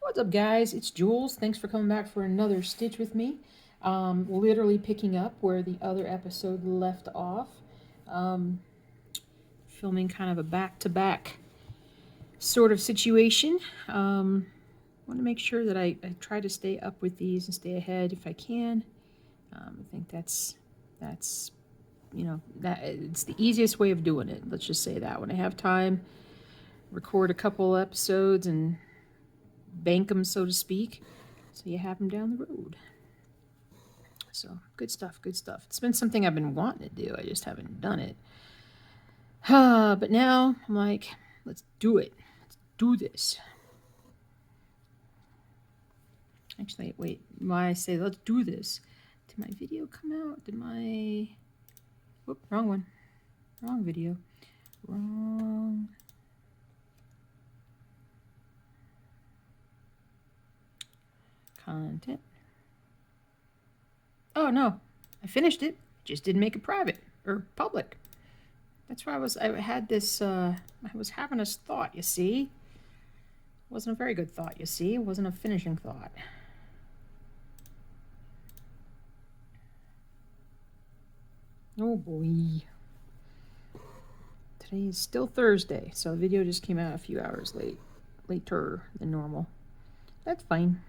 What's up, guys? It's Jules. Thanks for coming back for another stitch with me. Literally picking up where the other episode left off. Filming kind of a back-to-back sort of situation. Want to make sure that I try to stay up with these and stay ahead if I can. I think that's that it's the easiest way of doing it. Let's just say that when I have time, record a couple episodes and bank them, so to speak, so you have them down the road. So good stuff, good stuff. It's been something I've been wanting to do. I just haven't done it. But now I'm like, let's do it. Let's do this. Actually, wait, why I say let's do this? Did my video come out? Did my... Whoop, wrong one. Wrong video. Wrong. Content. Oh, no. I finished it. Just didn't make it private or public. That's why I had this, I was having this thought, you see? It wasn't a very good thought, you see? It wasn't a finishing thought. Oh boy. Today is still Thursday, so the video just came out a few hours later than normal. That's fine.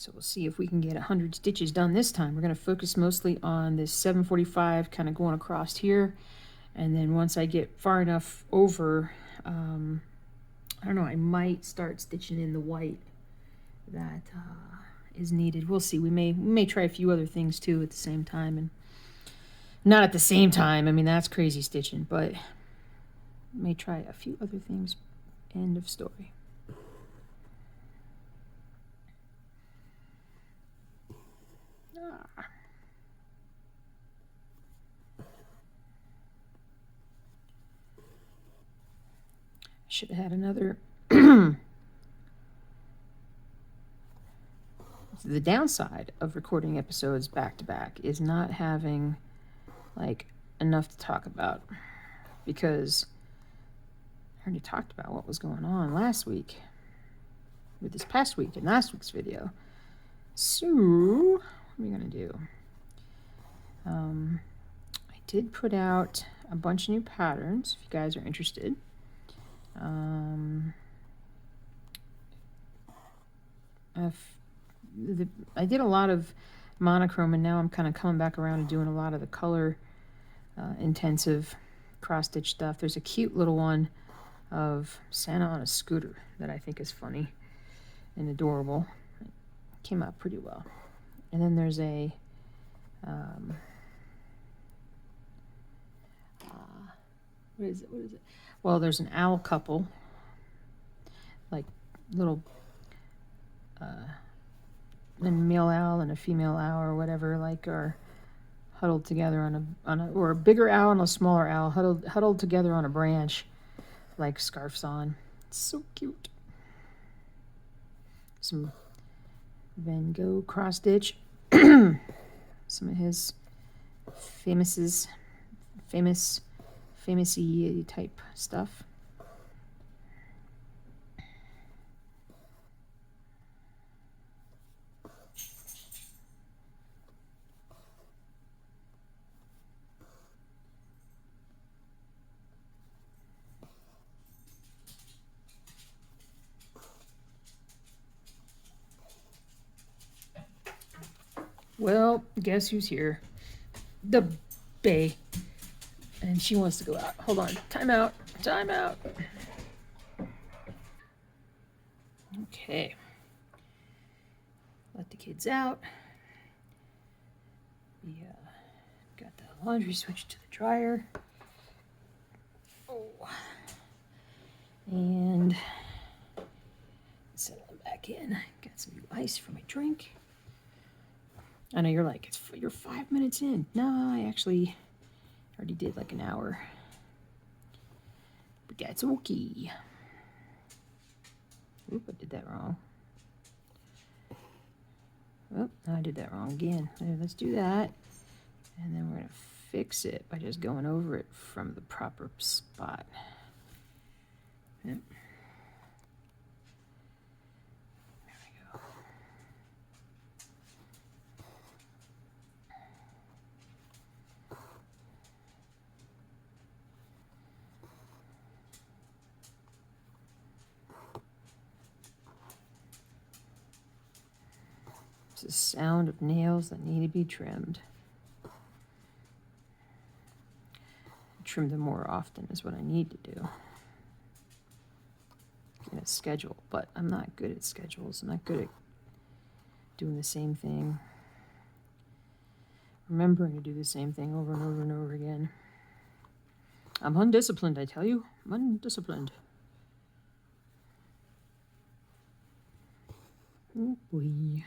So we'll see if we can get 100 stitches done this time. We're going to focus mostly on this 745 kind of going across here. And then once I get far enough over, I don't know, I might start stitching in the white that is needed. We'll see. We may try a few other things too at the same time. And not at the same time. I mean, that's crazy stitching. But may try a few other things. End of story. Should have had another. The downside of recording episodes back to back is not having like enough to talk about, because I already talked about what was going on last week with this past week in last week's video. So what are we gonna do? I did put out a bunch of new patterns if you guys are interested. I did a lot of monochrome, and now I'm kind of coming back around and doing a lot of the color intensive cross stitch stuff. There's a cute little one of Santa on a scooter that I think is funny and adorable. It came out pretty well. And then there's a what is it? Well, there's an owl couple, like little a male owl and a female owl or whatever, like, are huddled together on a or a bigger owl and a smaller owl huddled together on a branch, like scarves on. It's so cute. Some Van Gogh cross stitch. Some of his famous type stuff. Well, guess who's here? The bae. And she wants to go out. Hold on. Time out. Time out. Okay. Let the kids out. We got the laundry switched to the dryer. Oh. And settle them back in. Got some new ice for my drink. I know you're like, you're 5 minutes in. No, I actually already did like an hour. But that's okay. Oop, I did that wrong. Oh, I did that wrong again. Let's do that. And then we're going to fix it by just going over it from the proper spot. Yep. There we go. It's the sound of nails that need to be trimmed. Trim them more often is what I need to do. In a schedule, but I'm not good at schedules. I'm not good at doing the same thing. Remembering to do the same thing over and over and over again. I'm undisciplined, I tell you. I'm undisciplined. Oh boy.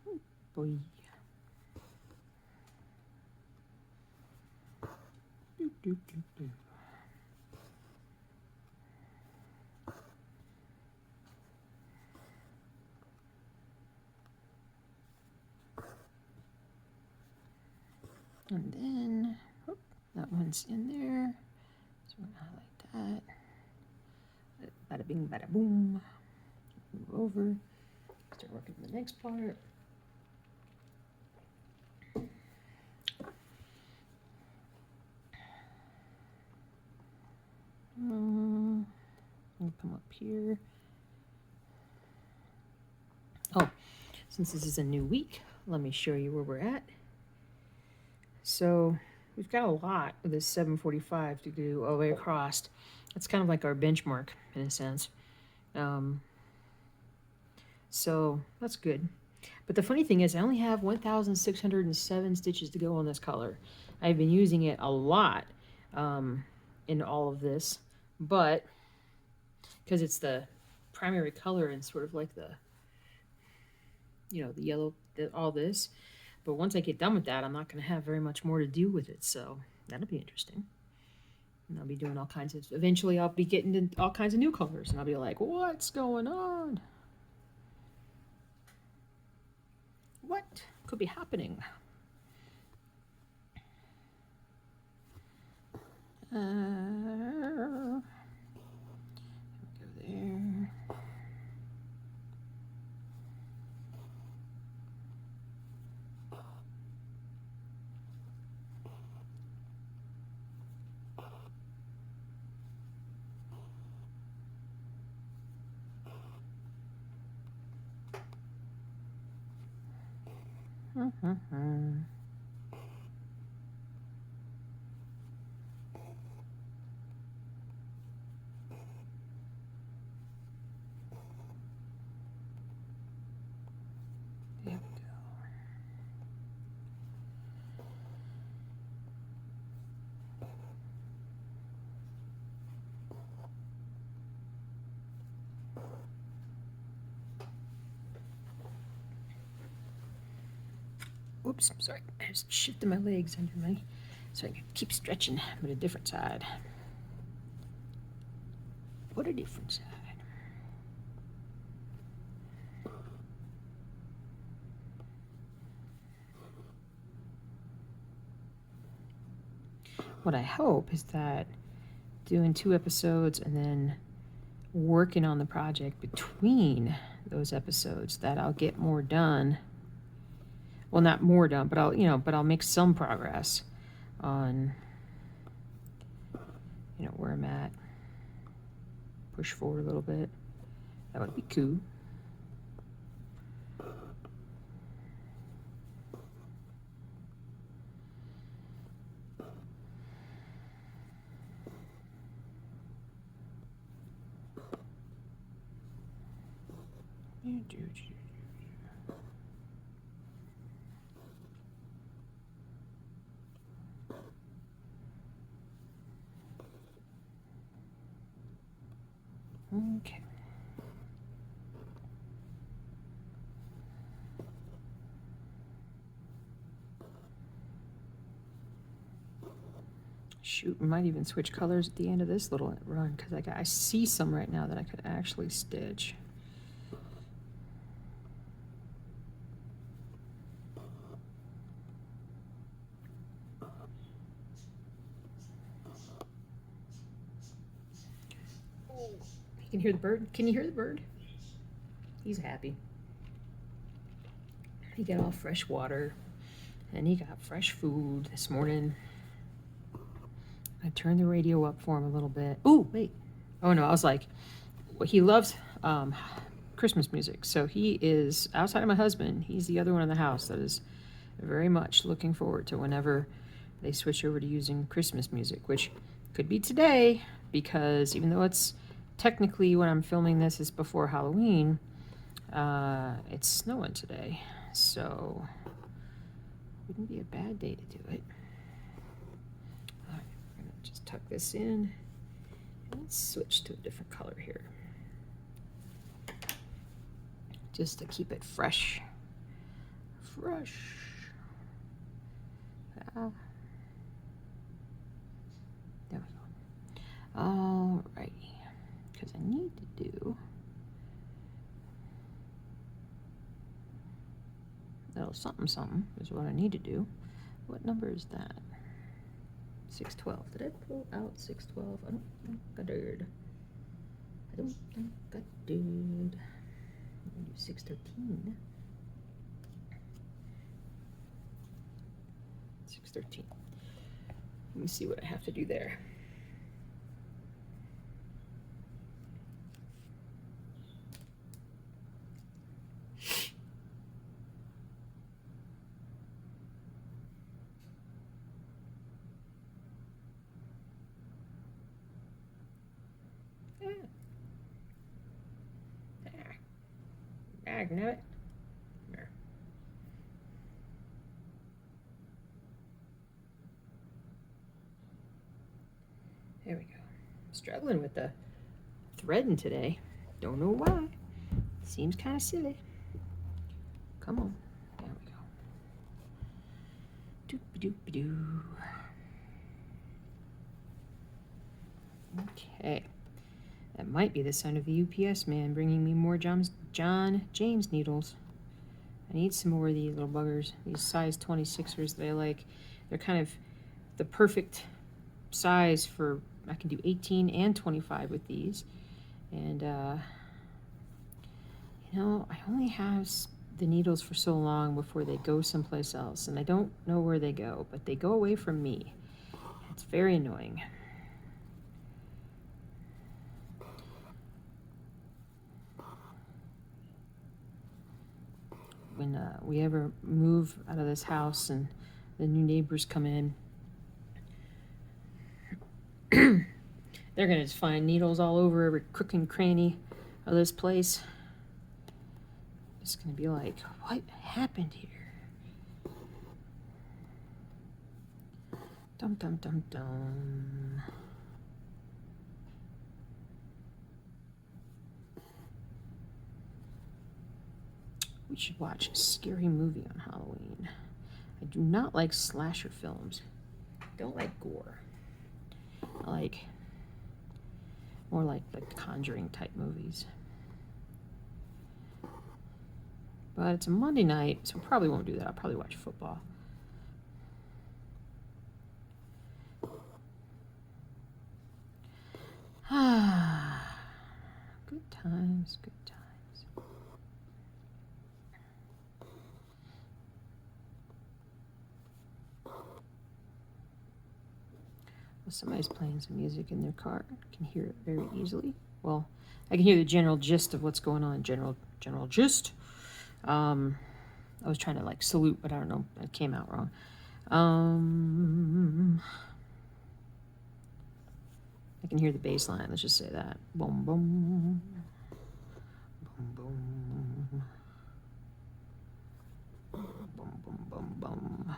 Oh boy. Do, do, do, do. And then, oh, that one's in there. So we're gonna highlight that. Bada bing, bada boom. Move over. Start working on the next part. I'll come up here. Oh, since this is a new week, let me show you where we're at. So we've got a lot of this 745 to do all the way across. It's kind of like our benchmark in a sense. So that's good. But the funny thing is I only have 1,607 stitches to go on this color. I've been using it a lot in all of this, but because it's the primary color and sort of like the, you know, the yellow, all this. But once I get done with that, I'm not going to have very much more to do with it. So that'll be interesting. And I'll be doing all kinds of, eventually I'll be getting into all kinds of new colors. And I'll be like, what's going on? What could be happening? Go there. There we go. Oops, sorry. I just shifted my legs under my, so I can keep stretching, but a different side. What a different side. What I hope is that doing 2 episodes and then working on the project between those episodes, that I'll get more done. Well, not more done, but I'll make some progress on, where I'm at. Push forward a little bit. That would be cool. Okay. Shoot, we might even switch colors at the end of this little run because I see some right now that I could actually stitch. You can hear the bird? Can you hear the bird? He's happy. He got all fresh water and he got fresh food this morning. I turned the radio up for him a little bit. Oh, wait. Oh, no, I was like, well, he loves Christmas music. So he is, outside of my husband, he's the other one in the house that is very much looking forward to whenever they switch over to using Christmas music, which could be today because even though it's technically when I'm filming this is before Halloween, it's snowing today. So wouldn't be a bad day to do it. All right, I'm gonna just tuck this in and let's switch to a different color here. Just to keep it fresh. Fresh. There we go. All right, because I need to do little something something is what I need to do. What number is that? 612. Did I pull out 612? I don't think I did. I don't think I did. I'm gonna do 613. 613. Let me see what I have to do there. Magnet. There. There we go. Struggling with the threading today. Don't know why. Seems kind of silly. Come on. There we go. Doop-a-doop-a-doo. Okay. That might be the sound of the UPS man bringing me more John James needles. I need some more of these little buggers, these size 26ers that I like. They're kind of the perfect size for, I can do 18 and 25 with these. And, you know, I only have the needles for so long before they go someplace else. And I don't know where they go, but they go away from me. It's very annoying. When we ever move out of this house and the new neighbors come in, they're gonna just find needles all over every crook and cranny of this place. It's gonna be like, what happened here? Dum dum dum dum. We should watch a scary movie on Halloween. I do not like slasher films. I don't like gore. I like more like the Conjuring type movies. But it's a Monday night, so I probably won't do that. I'll probably watch football. Good times, good times. Well, somebody's playing some music in their car. I can hear it very easily. Well, I can hear the general gist of what's going on. General gist. I was trying to like salute, but I don't know. It came out wrong. I can hear the bass line. Let's just say that. Boom, boom. Boom, boom. Boom, boom, boom, boom.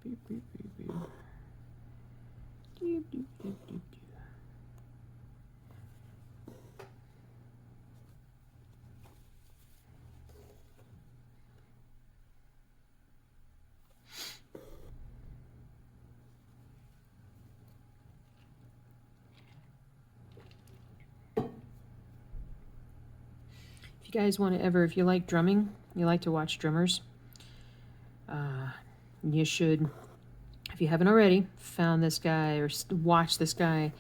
Beep, beep, beep, beep. Doop, doop, doop, doop, doop. If you guys want to ever, if you like drumming, you like to watch drummers, you should, if you haven't already, found this guy or watched this guy.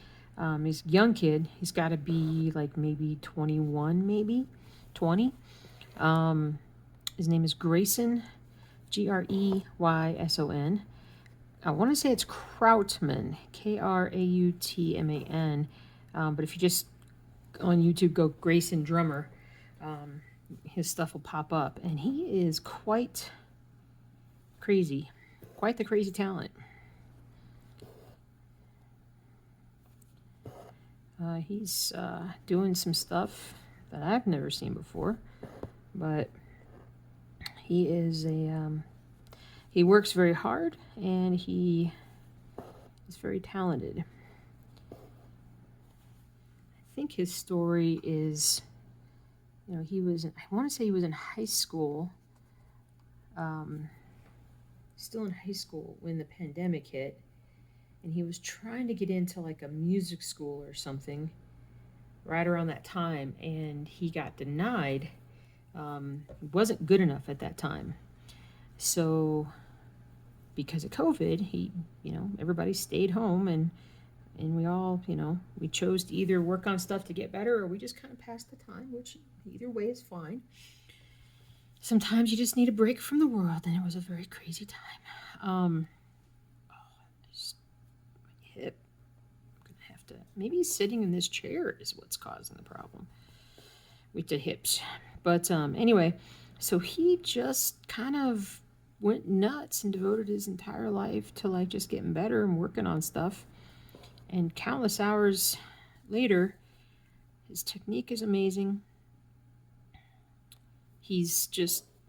He's a young kid. He's got to be like maybe 21, maybe 20. His name is Grayson, Greyson. I want to say it's Krautman, Krautman. But if you just on YouTube go Grayson Drummer, his stuff will pop up. And he is quite crazy, quite the crazy talent. He's doing some stuff that I've never seen before, but he is he works very hard and he is very talented. I think his story is, he was, I want to say he was in high school, still in high school when the pandemic hit, and he was trying to get into like a music school or something right around that time, and he got denied. He wasn't good enough at that time. So because of COVID, he, everybody stayed home, and we all, we chose to either work on stuff to get better or we just kind of passed the time, which either way is fine. Sometimes you just need a break from the world, and it was a very crazy time. My hip. I'm going to have to, maybe sitting in this chair is what's causing the problem with the hips. But anyway, so he just kind of went nuts and devoted his entire life to like just getting better and working on stuff. And countless hours later, his technique is amazing. He's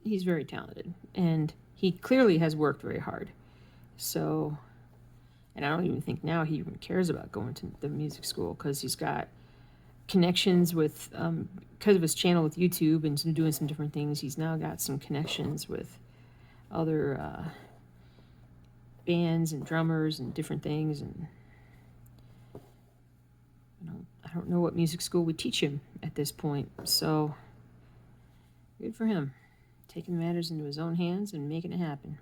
very talented, and he clearly has worked very hard. So, and I don't even think now he even cares about going to the music school, because he's got connections with, because of his channel with YouTube and doing some different things, he's now got some connections with other bands and drummers and different things. And I don't know what music school would teach him at this point. So good for him, taking matters into his own hands and making it happen.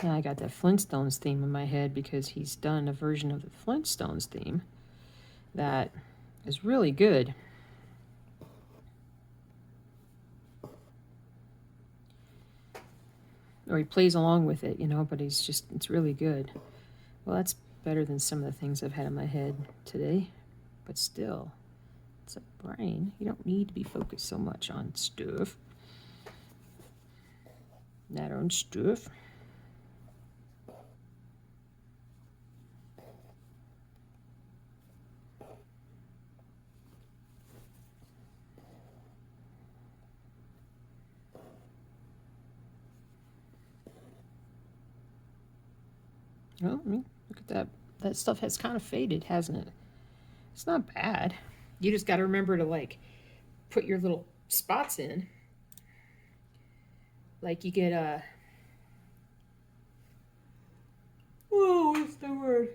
Now I got that Flintstones theme in my head because he's done a version of the Flintstones theme that is really good. Or he plays along with it, but it's really good. Well, that's better than some of the things I've had in my head today. But still, it's a brain. You don't need to be focused so much on stuff. That own stuff. Well, look at that. That stuff has kind of faded, hasn't it? It's not bad. You just got to remember to like put your little spots in. Like you get a. What's the word?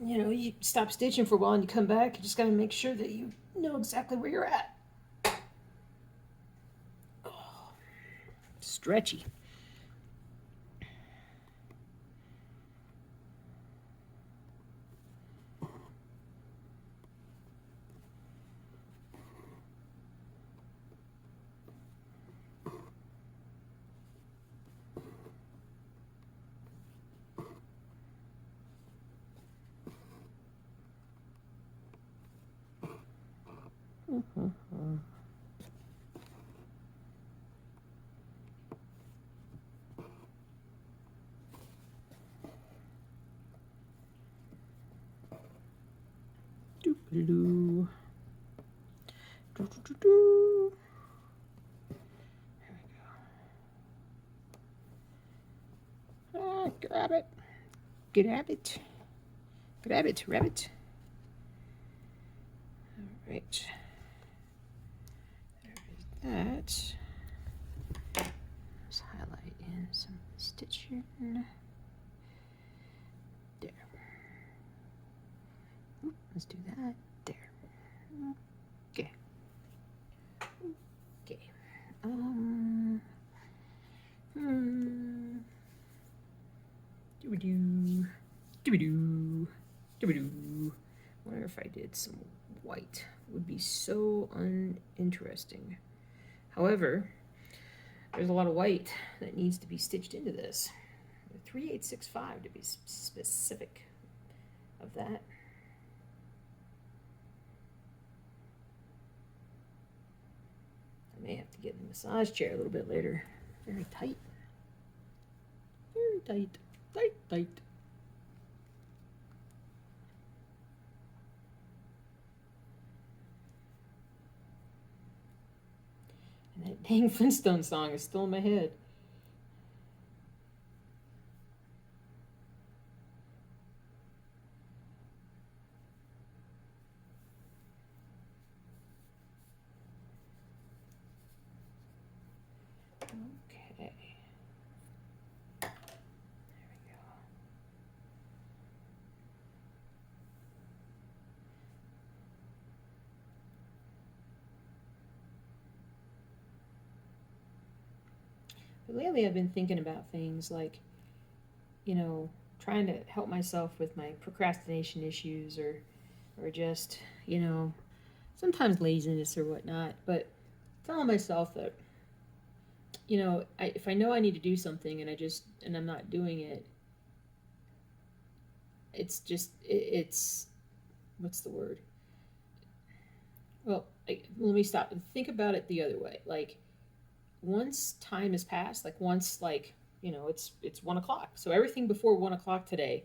You stop stitching for a while and you come back. You just got to make sure that you know exactly where you're at. Oh, stretchy. Doop-a-doo. Do-do-do-do. There we go. Ah, grab it. Grab it. Grab it, rabbit. All right. There is that. Let's highlight in some stitching. There. Oop, let's do that. There. Okay. Okay. Doo-doo. Doo-doo. Doo-doo. Wonder if I did some white. Would be so uninteresting. However, there's a lot of white that needs to be stitched into this. 3865 to be specific of that. I may have to get in the massage chair a little bit later. Very tight. Very tight. Tight, tight. And that dang Flintstone song is still in my head. Okay. There we go. But lately I've been thinking about things like, you know, trying to help myself with my procrastination issues or just, you know, sometimes laziness or whatnot, but telling myself that, you know, if I know I need to do something and I'm not doing it, it's what's the word? Well, let me stop and think about it the other way. Like, once time has passed, like once, like, you know, it's 1 o'clock. So everything before 1 o'clock today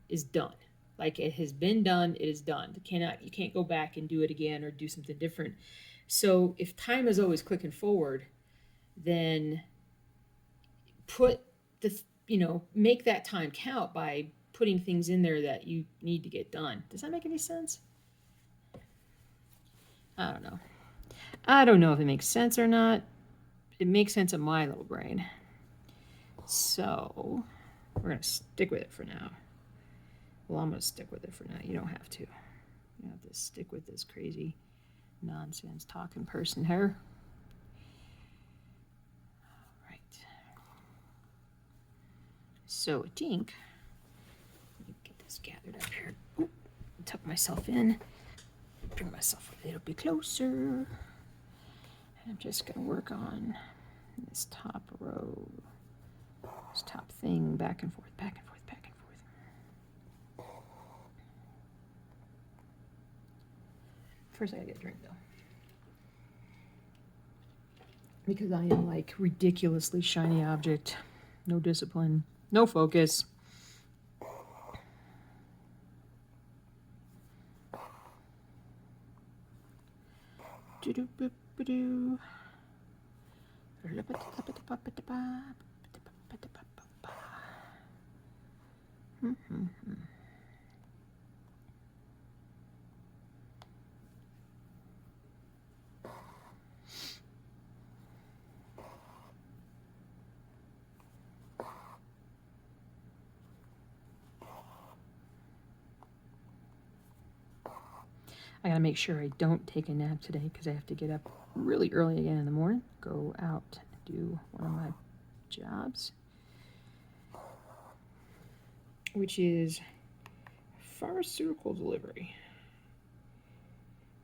is done. Like, it has been done, it is done. You can't go back and do it again or do something different. So if time is always clicking forward, then put make that time count by putting things in there that you need to get done. Does that make any sense? I don't know. I don't know if it makes sense or not. It makes sense in my little brain. So we're going to stick with it for now. Well, I'm going to stick with it for now. You don't have to. You don't have to stick with this crazy nonsense talking person here. All right. So I think, let me get this gathered up here. Oop, tuck myself in. Bring myself a little bit closer. And I'm just going to work on this top row, this top thing, back and forth, back and forth, back and forth. First, I gotta get a drink though, because I am like ridiculously shiny object, no discipline, no focus. Do-do-boop-a-doo. I gotta make sure I don't take a nap today because I have to get up really early again in the morning, go out and do one of my jobs, which is pharmaceutical delivery.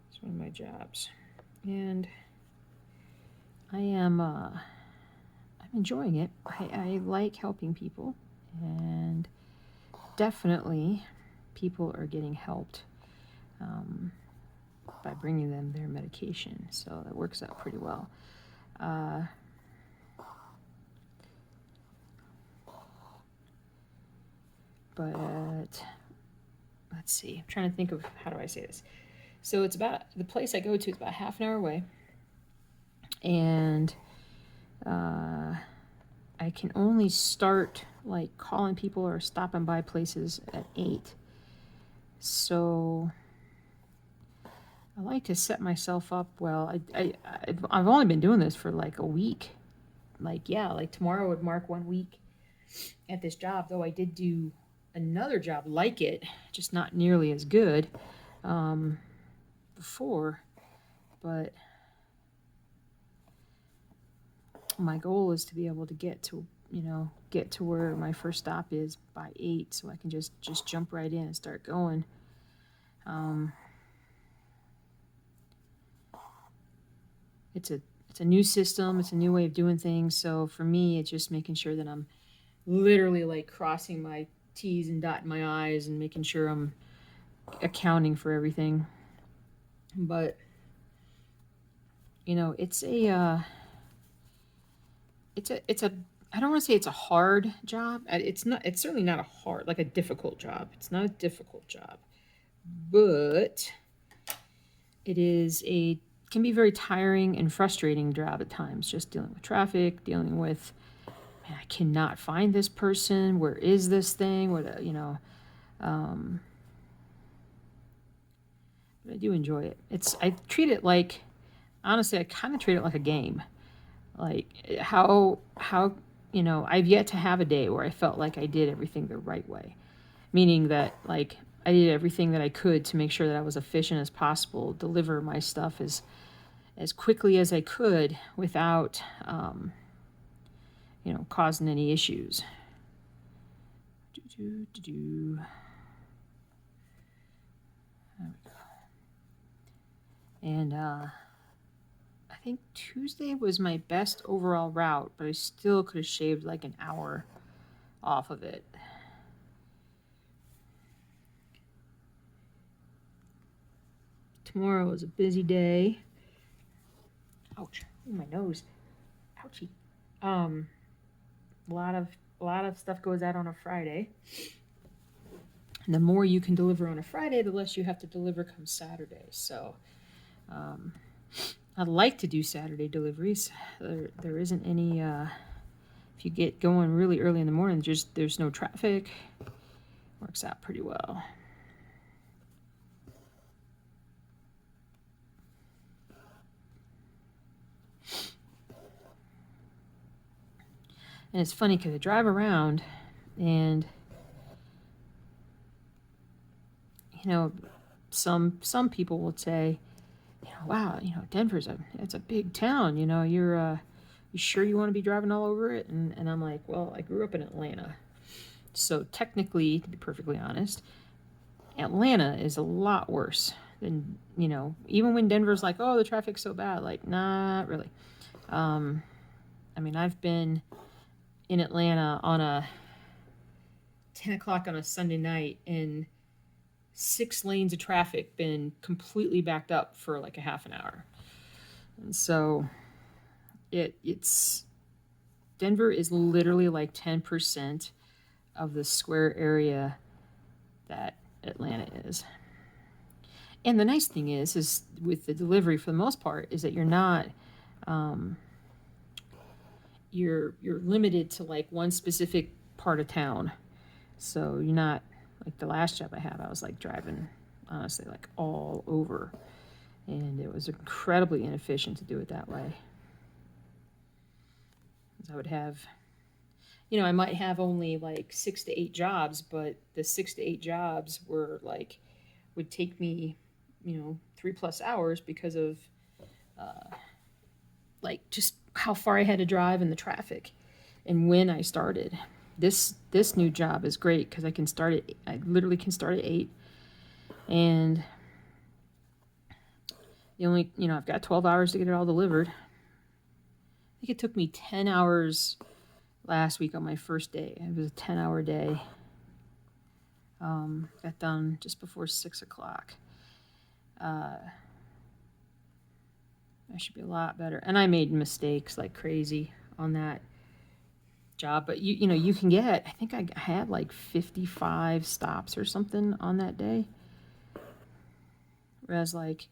It's one of my jobs, and I'm enjoying it. I like helping people, and definitely people are getting helped. by bringing them their medication. So that works out pretty well. But let's see. I'm trying to think of how do I say this. So it's about the place I go to is about half an hour away, and I can only start like calling people or stopping by places at 8. So I like to set myself up well. I've only been doing this for like a week. Like tomorrow would mark 1 week at this job, though I did do another job like it, just not nearly as good before. But my goal is to be able to get to where my first stop is by 8, so I can just jump right in and start going. It's a new system, it's a new way of doing things, so for me it's just making sure that I'm literally like crossing my T's and dotting my I's and making sure I'm accounting for everything. But it's a I don't want to say it's a hard job. It's certainly not a difficult job. It's not a difficult job, but it can be very tiring and frustrating job at times, just dealing with traffic, dealing with, man, I cannot find this person. Where is this thing? But I do enjoy it. I treat it like, honestly, I kind of treat it like a game. Like how I've yet to have a day where I felt like I did everything the right way. Meaning that like I did everything that I could to make sure that I was efficient as possible, deliver my stuff as quickly as I could without causing any issues. There we go. And I think Tuesday was my best overall route, but I still could have shaved like an hour off of it. Tomorrow is a busy day. Ouch! Ooh, my nose. Ouchie. A lot of stuff goes out on a Friday. And the more you can deliver on a Friday, the less you have to deliver come Saturday. So I'd like to do Saturday deliveries. There isn't any. If you get going really early in the morning, there's no traffic. Works out pretty well. And it's funny because I drive around and some people will say, wow, Denver's it's a big town, you're you sure you want to be driving all over it? And I'm like, well, I grew up in Atlanta. So technically, to be perfectly honest, Atlanta is a lot worse than, even when Denver's like, oh, the traffic's so bad, like, not really. I've been in Atlanta on a 10 o'clock on a Sunday night and 6 lanes of traffic been completely backed up for like a half an hour. And so it's Denver is literally like 10% of the square area that Atlanta is. And the nice thing is with the delivery, for the most part, is that you're not you're limited to like one specific part of town. So you're not like the last job I had, I was like driving honestly like all over, and it was incredibly inefficient to do it that way. I would have, I might have only like 6 to 8 jobs, but the 6 to 8 jobs would take me 3+ hours because of like just how far I had to drive and the traffic and when I started. This new job is great because I literally can start at 8, and the only I've got 12 hours to get it all delivered. I think it took me 10 hours last week on my first day. It was a 10-hour day. Got done just before 6 o'clock. should be a lot better. And I made mistakes like crazy on that job. But you know, you can get, I think I had like 55 stops or something on that day. Whereas like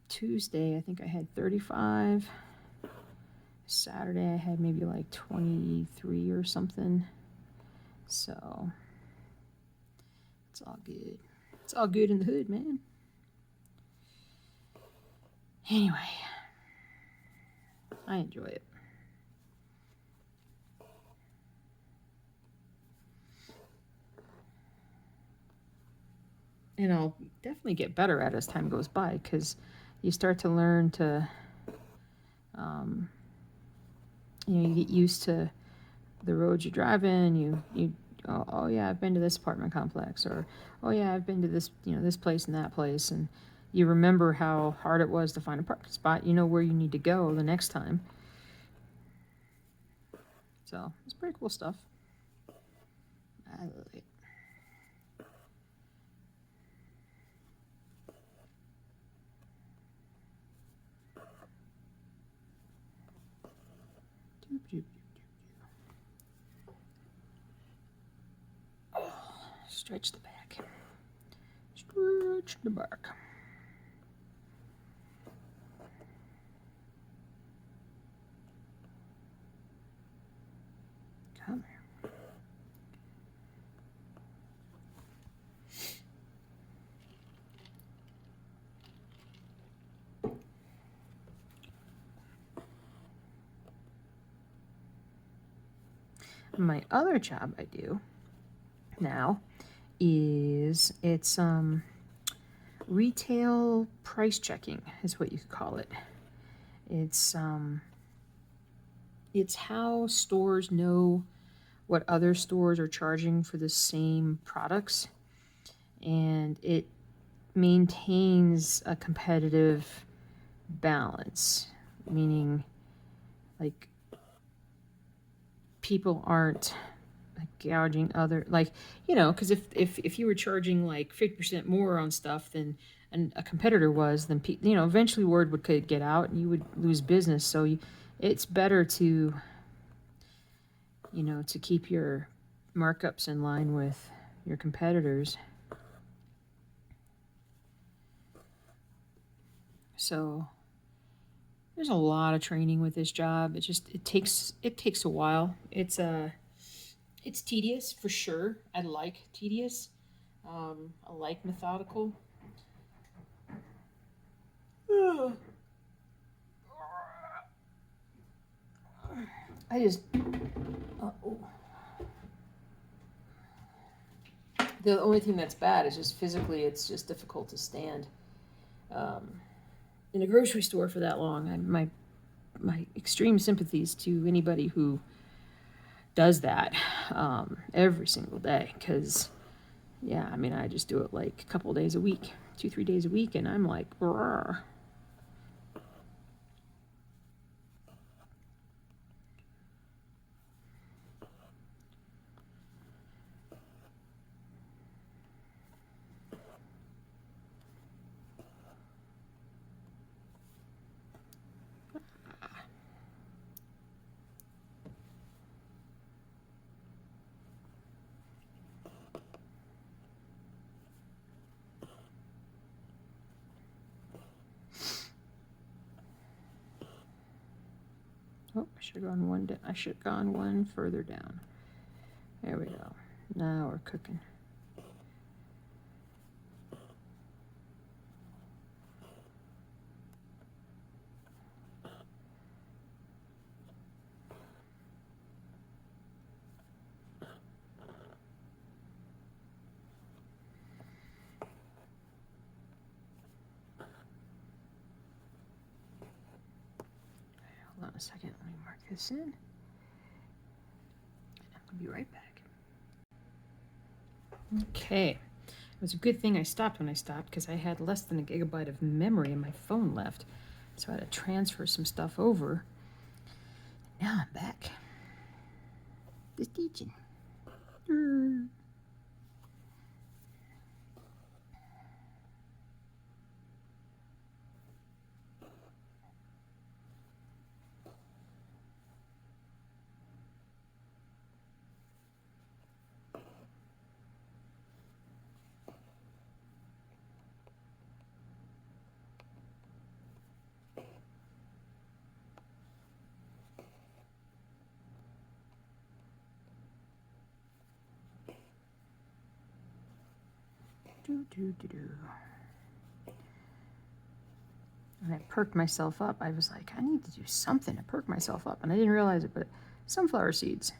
Tuesday, I think I had 35. Saturday, I had maybe like 23 or something. So it's all good. It's all good in the hood, man. Anyway, I enjoy it. And I'll definitely get better at it as time goes by, because you start to learn to, you get used to the roads you drive in. You oh yeah, I've been to this apartment complex, or oh yeah, I've been to this, this place and that place, and you remember how hard it was to find a parking spot. You know where you need to go the next time. So it's pretty cool stuff. I love it. Stretch the back. Stretch the back. Come here. My other job I do now is it's retail price checking is what you could call it. It's how stores know what other stores are charging for the same products, and it maintains a competitive balance, meaning like people aren't like gouging other, like, because if you were charging like 50% more on stuff than a competitor was, then eventually word could get out and you would lose business. So it's better to to keep your markups in line with your competitors. So there's a lot of training with this job. It takes a while. It's tedious for sure. I like tedious. I like methodical. I just the only thing that's bad is just physically, it's just difficult to stand in a grocery store for that long. My extreme sympathies to anybody who does that every single day, because I just do it like a couple days a week, 2-3 days a week, and I'm like, brr. Oh, I should have gone one further down. There we go. Now we're cooking. Hold on a second. Let me mark this in. I'll be right back. Okay. It was a good thing I stopped when I stopped, because I had less than a gigabyte of memory in my phone left. So I had to transfer some stuff over. Now I'm back. Just teaching. And I perked myself up. I was like, I need to do something to perk myself up. And I didn't realize it, but sunflower seeds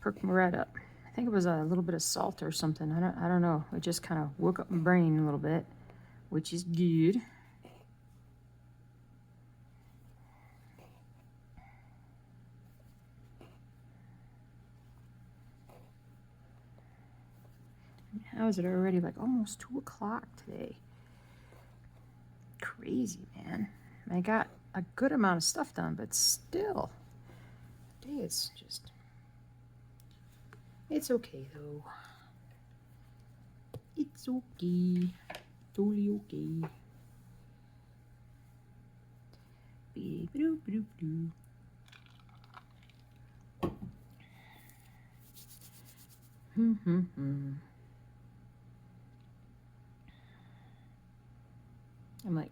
perked me right up. I think it was a little bit of salt or something. I don't know. It just kind of woke up my brain a little bit, which is good. How is it already like almost 2 o'clock today? Crazy, man. I got a good amount of stuff done, but still, today it's just, it's okay though. It's okay. Totally okay. Beep-a-doop-a-doop-doo. I'm like,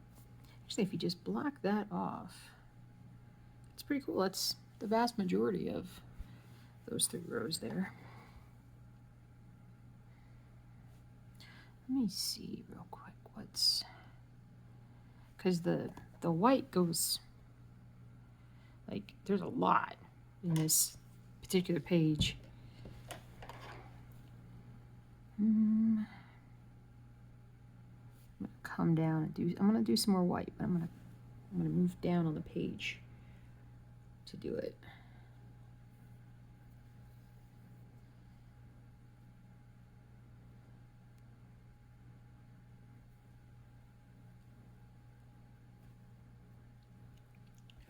actually, if you just block that off, it's pretty cool. That's the vast majority of those 3 rows there. Let me see real quick what's, because the white goes, like, there's a lot in this particular page. I'm gonna come down and do, I'm gonna do some more white, but I'm gonna move down on the page to do it.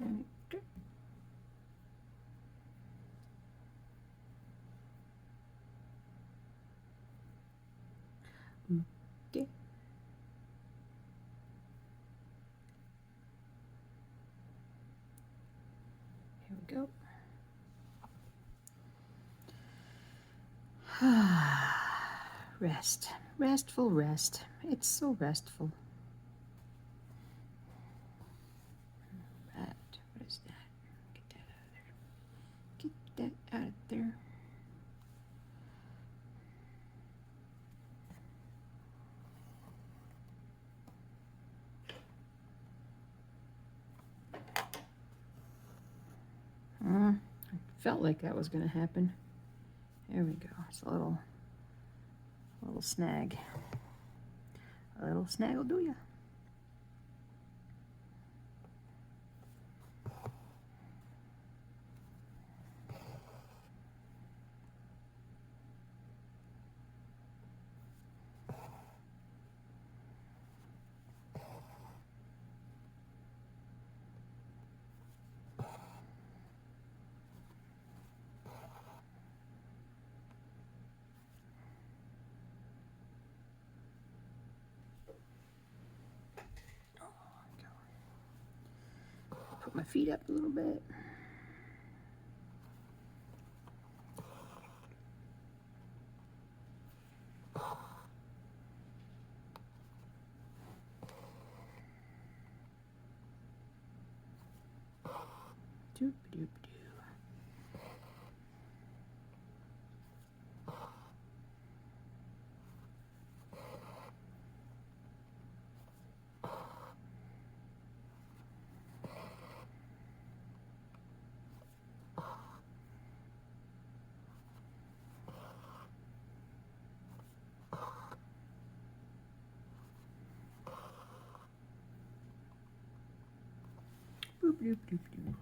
Okay. Okay. Here we go. Rest. Restful rest. It's so restful. Right. What is that? Get that out of there. Get that out of there. I felt like that was going to happen. There we go. It's a little snag. A little snag will do ya. Put my feet up a little bit. Doop doop doo. Boop doop doop doo.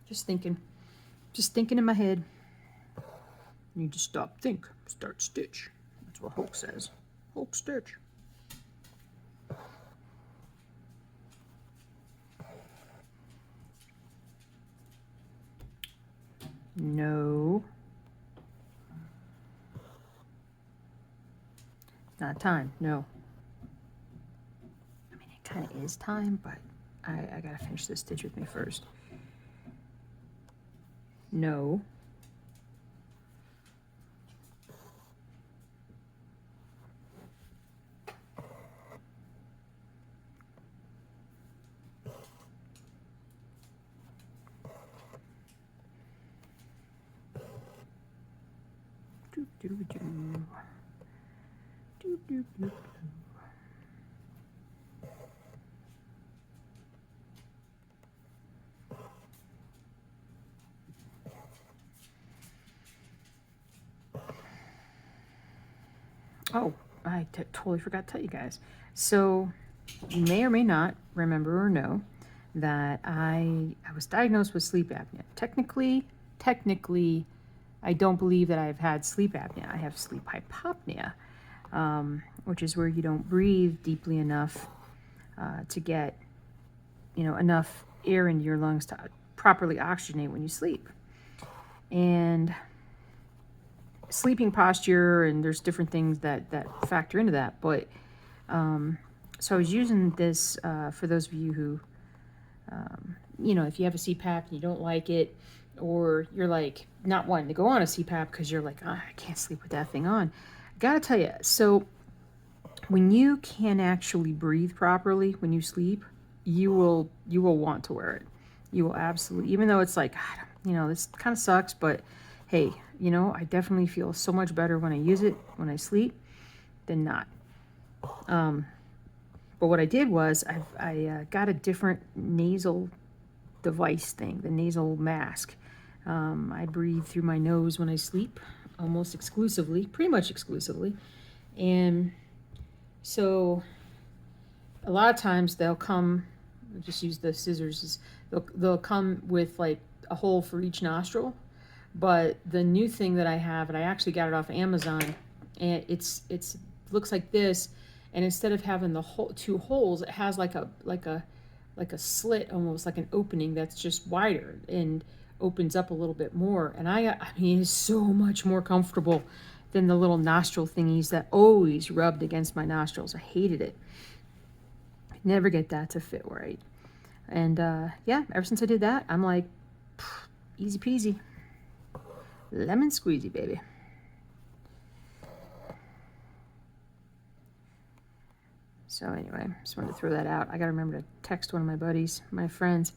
Just thinking in my head. Need to stop, think, start stitch. That's what Hulk says. Hulk stitch. No. Not time, no. I mean, it kind of is time, but I gotta finish this stitch with me first. No. Doop, doop, doop. Doop, doop, doop. Oh, I totally forgot to tell you guys. So you may or may not remember or know that I was diagnosed with sleep apnea. Technically, I don't believe that I've had sleep apnea. I have sleep hypopnea, which is where you don't breathe deeply enough to get, enough air into your lungs to properly oxygenate when you sleep. And sleeping posture, and there's different things that factor into that. But so I was using this for those of you who, if you have a CPAP and you don't like it, or you're like not wanting to go on a CPAP because you're like, I can't sleep with that thing on. Gotta tell you, so when you can actually breathe properly when you sleep, you will want to wear it. You will absolutely, even though it's like, this kind of sucks, but hey, I definitely feel so much better when I use it when I sleep than not. But what I did was I got a different nasal device thing, the nasal mask. I breathe through my nose when I sleep, almost exclusively, pretty much exclusively. And so a lot of times they'll come, I'll just use the scissors, they'll come with like a hole for each nostril. But the new thing that I have, and I actually got it off Amazon, and it's looks like this, and instead of having the two holes, it has like a slit, almost like an opening that's just wider and opens up a little bit more. And I mean, it's so much more comfortable than the little nostril thingies that always rubbed against my nostrils. I hated it. I'd never get that to fit right. And yeah, ever since I did that, I'm like, easy peasy. Lemon squeezy, baby. So anyway, just wanted to throw that out. I gotta remember to text one of my buddies, my friends,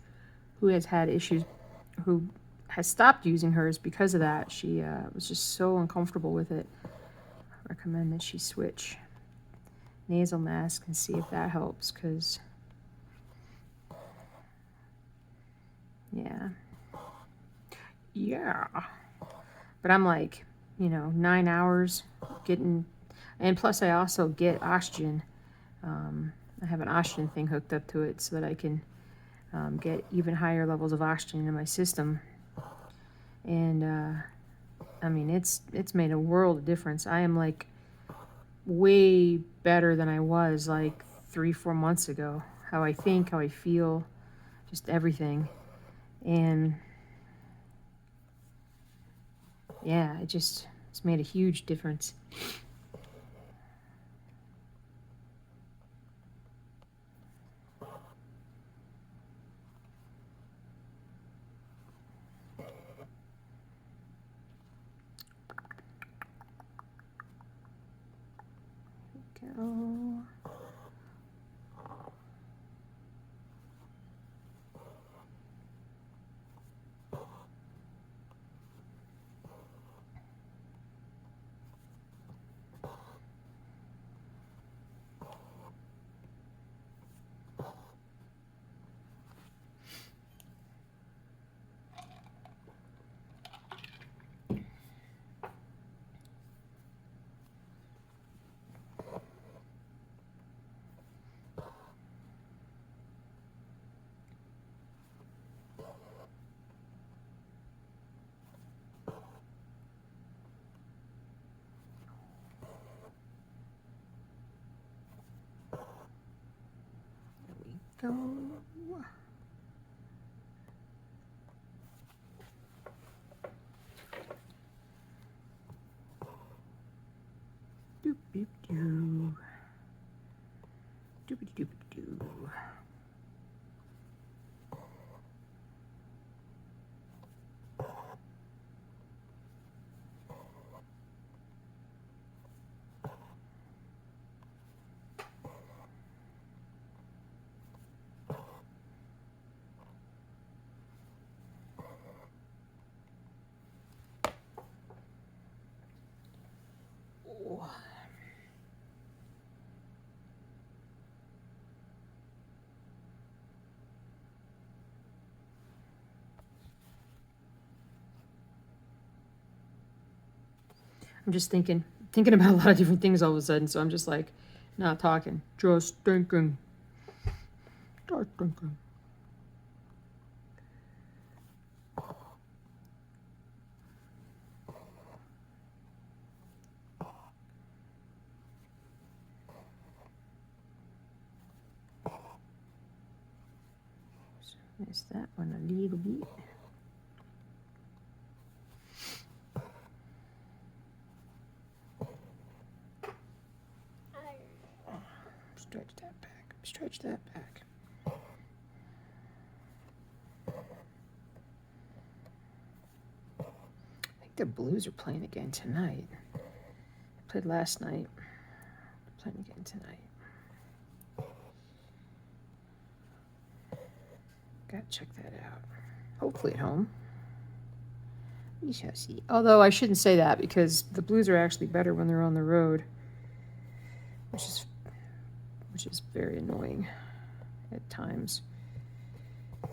who has had issues, who has stopped using hers because of that. She was just so uncomfortable with it. I recommend that she switch nasal mask and see if that helps, because yeah. But I'm like, 9 hours getting, and plus I also get oxygen. I have an oxygen thing hooked up to it so that I can get even higher levels of oxygen in my system. And I mean, it's made a world of difference. I am like way better than I was like 3-4 months ago. How I think, how I feel, just everything. And yeah, it's made a huge difference. Go. Go. Doop doop doo. Doopy doopy doo. go. I'm just thinking about a lot of different things all of a sudden, so I'm just like not talking. Just thinking. Just thinking. Miss that one a little bit. Stretch that back. Stretch that back. I think the Blues are playing again tonight. They played last night. They're playing again tonight. Gotta check that out. Hopefully at home. We shall see. Although I shouldn't say that because the Blues are actually better when they're on the road, which is very annoying at times. All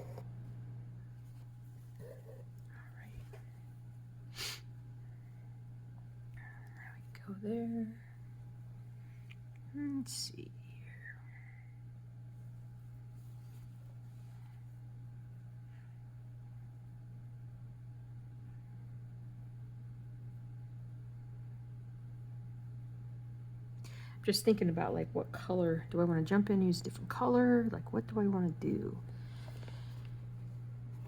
right. There we go there. Let's see. Just thinking about like what color do I want to jump in, use a different color, like what do I want to do?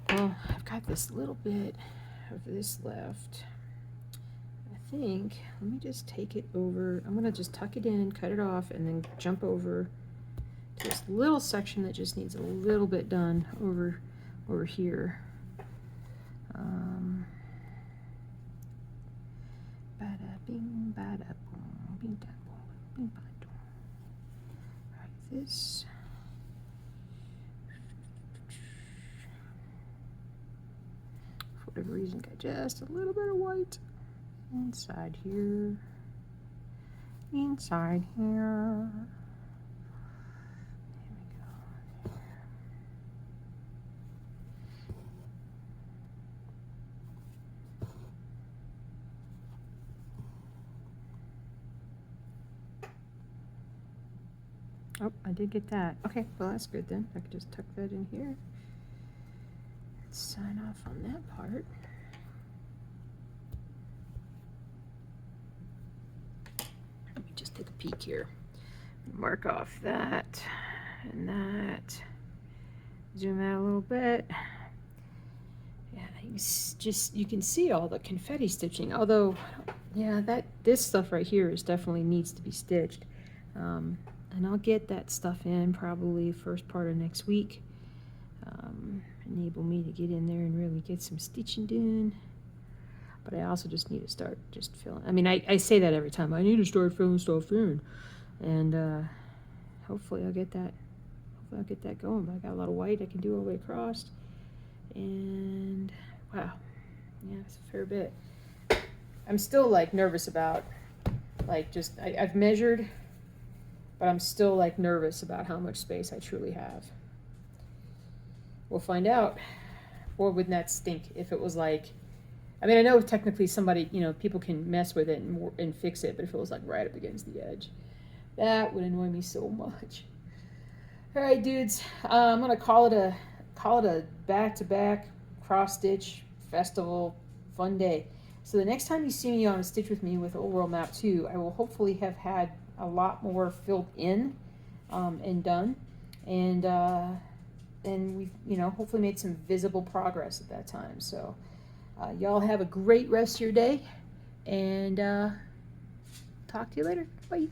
Well, I've got this little bit of this left. I think let me just take it over. I'm gonna just tuck it in, cut it off, and then jump over to this little section that just needs a little bit done over here. Bada bing, bada boom, bing da boom, bing bada boom. All right, this. For whatever reason, got just a little bit of white inside here. Inside here. Oh, I did get that. Okay, well that's good then. I could just tuck that in here. Let's sign off on that part. Let me just take a peek here. Mark off that and that. Zoom out a little bit. Yeah, you can see all the confetti stitching. Although, yeah, this stuff right here definitely needs to be stitched. And I'll get that stuff in probably first part of next week. Enable me to get in there and really get some stitching done. But I also just need to start just filling. I mean, I say that every time. I need to start filling stuff in. And hopefully I'll get that. Hopefully I'll get that going. But I got a lot of white I can do all the way across. And wow, yeah, it's a fair bit. I'm still like nervous about like I've measured. But I'm still like nervous about how much space I truly have. We'll find out. Or wouldn't that stink if it was like, I mean, I know technically somebody, people can mess with it and fix it, but if it was like right up against the edge, that would annoy me so much. All right, dudes, I'm gonna call it a back-to-back cross-stitch festival fun day. So the next time you see me on a Stitch With Me with Old World Map 2, I will hopefully have had a lot more filled in and done, and we've hopefully made some visible progress at that time. So y'all have a great rest of your day, and talk to you later. Bye.